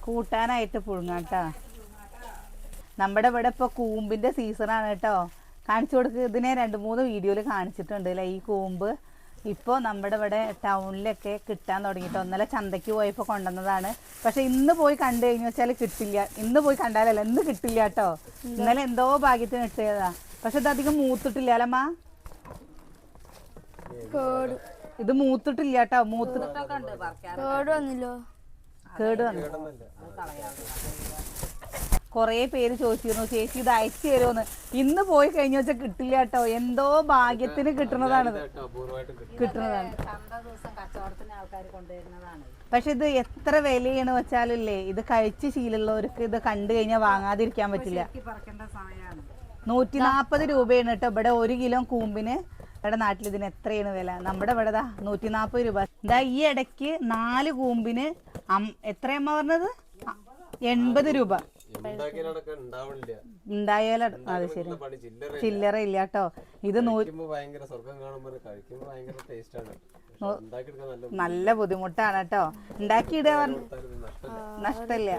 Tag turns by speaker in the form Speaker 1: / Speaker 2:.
Speaker 1: കൂട്ടാനായിട്ട് പുഴുങ്ങാട്ടോ. നമ്മുടെ ഇവിടെ ഇപ്പൊ കൂമ്പിന്റെ സീസണാണ് കേട്ടോ. കാണിച്ചു കൊടുക്ക്. ഇതിനെ 2-3 വീഡിയോയിൽ കാണിച്ചിട്ടുണ്ട് അല്ലേ ഈ കൂമ്പ്. ഇപ്പോൾ നമ്മുടെ ഇവിടെ ടൗണിലൊക്കെ കിട്ടാൻ തുടങ്ങിയിട്ട് ഇന്നലെ ചന്തയ്ക്ക് പോയപ്പോൾ കൊണ്ടുവന്നതാണ്. പക്ഷെ ഇന്ന് പോയി കണ്ടു കഴിഞ്ഞു വെച്ചാൽ കിട്ടില്ല. ഇന്ന് പോയി കണ്ടാലല്ല, ഇന്ന് കിട്ടില്ല കേട്ടോ. ഇന്നലെ എന്തോ ഭാഗ്യത്തിന് കിട്ടിയതാ. പക്ഷെ ഇത് അധികം മൂത്തിട്ടില്ല അല്ലമ്മ. ഇത് മൂത്തിട്ടില്ല കേട്ടോ. കേട് വന്നു. കുറേ പേര് ചോദിച്ചിരുന്നു ചേച്ചി ഇത് അയച്ചു തരുമെന്ന്. ഇന്ന് പോയി കഴിഞ്ഞ വെച്ചാൽ കിട്ടില്ല കേട്ടോ. എന്തോ ഭാഗ്യത്തിന് കിട്ടുന്നതാണിത്, കിട്ടുന്നതാണ്. പക്ഷെ ഇത് എത്ര വിലയാണ് വെച്ചാലല്ലേ, ഇത് കഴിച്ച് ശീലമുള്ളവർക്ക് ഇത് കണ്ടു കഴിഞ്ഞാൽ വാങ്ങാതിരിക്കാൻ പറ്റില്ല. 140 രൂപയാണ് കേട്ടോ ഇവിടെ 1 കിലോ കൂമ്പിന്. ഇവിടെ നാട്ടിൽ ഇതിന് എത്രയാണ് വില? നമ്മുടെ ഇവിടെ 140 രൂപ. ഇതാ ഈ ഇടയ്ക്ക് 4 കൂമ്പിന് എത്രയമ്മ പറഞ്ഞത്? 80 രൂപ. ഉണ്ടായാലും അത് ശരി, ചില്ലറ ഇല്ല കേട്ടോ. ഇത് നല്ല ബുദ്ധിമുട്ടാണ് കേട്ടോ. ഉണ്ടാക്കിയിടുക നഷ്ടമില്ല.